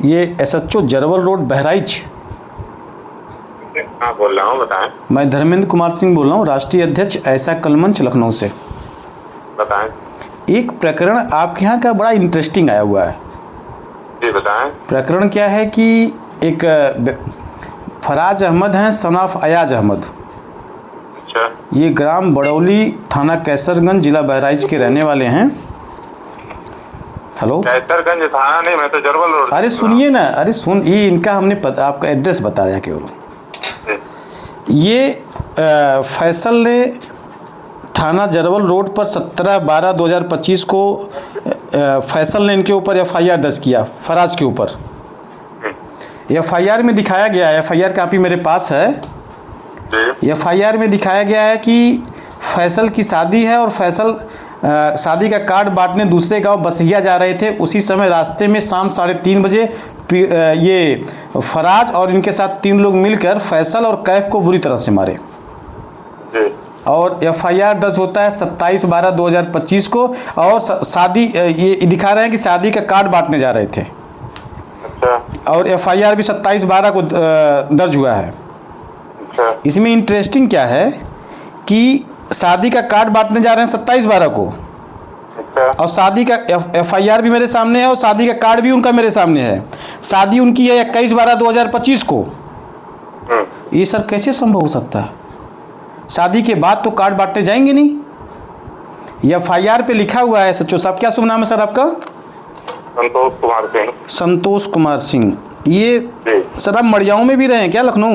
ये SHO Jarwal road Bahraich. हाँ बोल रहा हूँ, बताएं। मैं धर्मेंद्र कुमार सिंह बोल रहा हूँ, राष्ट्रीय अध्यक्ष ऐसा कल मंच लखनऊ से। बताएं। एक प्रकरण आपके यहाँ का बड़ा इंटरेस्टिंग आया हुआ है। जी बताएं। प्रकरण क्या है कि एक फराज अहमद हैं, सन ऑफ अयाज अहमद। अच्छा। ये ग्राम बड़ौली, थाना कैसरगंज, जिला बहराइच के रहने वाले हैं। हेलो। कैसरगंज थाना नहीं, मैं तो जरवल रोड। अरे सुनिए ना, अरे सुन, ये इनका हमने आपका एड्रेस बताया केवल। ये फैसल ने थाना जरवल रोड पर 17/12/2025 को फैसल ने इनके ऊपर FIR दर्ज किया, फराज के ऊपर। FIR में दिखाया गया है, FIR कापी मेरे पास है। FIR में दिखाया गया है कि फैसल की शादी है और फैसल शादी का कार्ड बांटने दूसरे गांव बसिया जा रहे थे। उसी समय रास्ते में शाम 3:30 बजे ये फराज और इनके साथ 3 लोग मिलकर फैसल और कैफ को बुरी तरह से मारे। और FIR दर्ज होता है 27/12/2025 को। और शादी ये दिखा रहे हैं कि शादी का कार्ड बांटने जा रहे थे। अच्छा। और FIR भी 27/12 को दर्ज हुआ है। अच्छा। इसमें इंटरेस्टिंग क्या है कि शादी का कार्ड बांटने जा रहे हैं 27/12 को। अच्छा। और शादी का FIR भी मेरे सामने है और शादी का कार्ड भी उनका मेरे सामने है। शादी उनकी है 21/12/2025 को। ये सर कैसे संभव हो सकता है? शादी के बाद तो कार्ड बांटने जाएंगे नहीं। FIR पे लिखा हुआ है। SHO साहब, क्या शुभ नाम है सर आपका? संतोष कुमार सिंह। संतोष कुमार सिंह। ये सर आप मड़ियाओं में भी रहे हैं क्या, लखनऊ?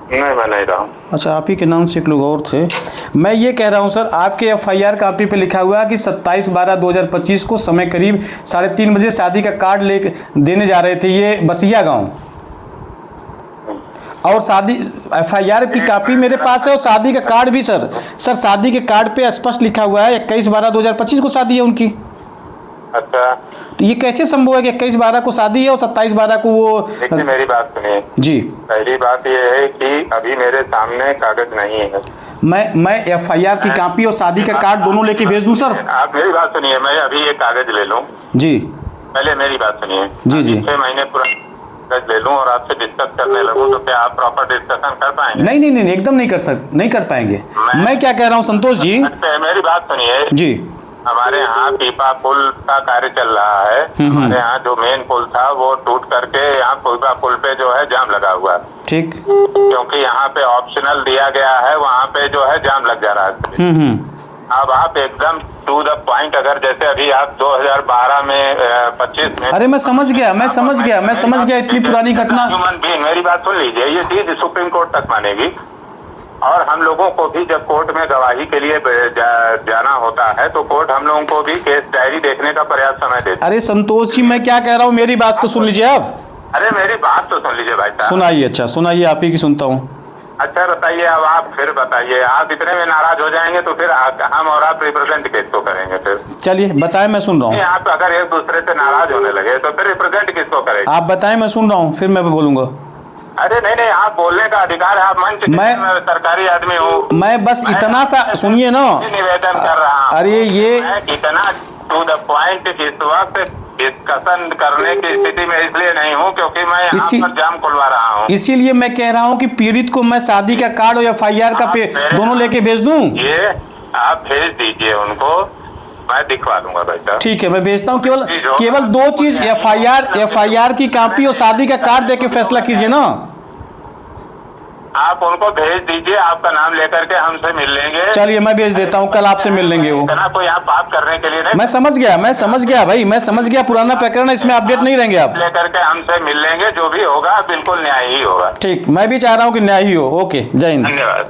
नहीं, मैं नहीं रहा हूँ। अच्छा, आप ही के नाम से एक लोग और थे। मैं ये कह रहा हूँ सर, आपके FIR कापी पे लिखा हुआ है कि 27/12/2025 को समय करीब 3:30 बजे शादी का कार्ड ले देने जा रहे थे, ये बसिया गांव। और शादी FIR की कापी मेरे पास है और शादी का कार्ड भी सर शादी के कार्ड पे स्पष्ट लिखा हुआ है 21/12/2025 को शादी है उनकी। अच्छा। तो ये कैसे संभव है कि 21/12 को शादी है और 27/12 को वो? देखिए मेरी बात सुनिए जी। पहली बात ये है कि अभी मेरे सामने कागज नहीं है। मैं FIR की कापी और शादी का कार्ड दोनों लेके भेज दूं सर? आप मेरी बात सुनिए, मैं अभी ये कागज ले लूं? जी। पहले मेरी बात सुनिए। जी। 6 महीने पुराना कागज ले लूं और आपसे डिस्कस करने लगूं तो क्या आप प्रॉपर डिस्कशन कर पाएंगे? नहीं, एकदम नहीं कर पाएंगे। मैं क्या कह रहा हूँ संतोष जी, मेरी बात सुनिए जी। हमारे यहाँ पीपा पुल का कार्य चल रहा है। हमारे यहाँ जो मेन पुल था वो टूट करके यहाँ पीपा पुल पे जो है जाम लगा हुआ है। ठीक। क्योंकि यहाँ पे ऑप्शनल दिया गया है, वहाँ पे जो है जाम लग जा रहा है। अब आप एकदम टू द पॉइंट, अगर जैसे अभी आप 2012 में 25 में। अरे मैं समझ गया, इतनी पुरानी घटना। ह्यूमन बीइंग, मेरी बात सुन लीजिए, ये चीज सुप्रीम कोर्ट तक मानेगी। और हम लोगों को भी जब कोर्ट में गवाही के लिए जाना होता है तो कोर्ट हम लोगों को भी केस डायरी देखने का पर्याप्त समय देती है। अरे संतोष जी, मैं क्या कह रहा हूँ, मेरी बात तो सुन लीजिए आप। अरे मेरी बात तो सुन लीजिए भाई साहब। सुनाइए। अच्छा सुनाइए, आप ही की सुनता हूँ। अच्छा बताइए, अब आप फिर बताइए। आप इतने में नाराज हो जाएंगे तो फिर हम और आप रिप्रेजेंट किसको करेंगे? फिर चलिए बताएं, मैं सुन रहा हूँ। आप अगर एक दूसरे से नाराज होने लगे तो फिर रिप्रेजेंट किसको करेंगे? आप बताएं, मैं सुन रहा हूँ, फिर मैं बोलूंगा। अरे नहीं, आप बोलने का अधिकार है, आप मंच। मैं सरकारी आदमी हूँ। मैं बस इतना सा सुनिए ना, निवेदन कर रहा हूँ। अरे ये इतना टू द पॉइंट इस वक्त डिस्कशन करने की स्थिति में इसलिए नहीं हूँ क्योंकि मैं यहाँ पर जाम खुलवा रहा हूँ। इसीलिए मैं कह रहा हूँ कि पीड़ित को मैं शादी का कार्ड और FIR का दोनों लेके भेज दूँ। ये आप भेज दीजिए उनको, मैं दिखवा दूंगा भाई साहब। ठीक है, मैं भेजता हूँ। केवल 2 चीज, FIR की कापी और शादी का कार्ड देके फैसला कीजिए ना। आप उनको भेज दीजिए, आपका नाम लेकर के हमसे मिल लेंगे। चलिए मैं भेज देता हूँ, कल आपसे मिल लेंगे। वो कोई आप बात करने के लिए नहीं। मैं समझ गया भाई, मैं समझ गया। पुराना प्रकरण है, इसमें अपडेट नहीं रहेंगे आप। लेकर के हमसे मिल लेंगे, जो भी होगा बिल्कुल न्याय ही होगा। ठीक, मैं भी चाह रहा हूँ कि न्याय ही हो। ओके, जय हिंद। धन्यवाद।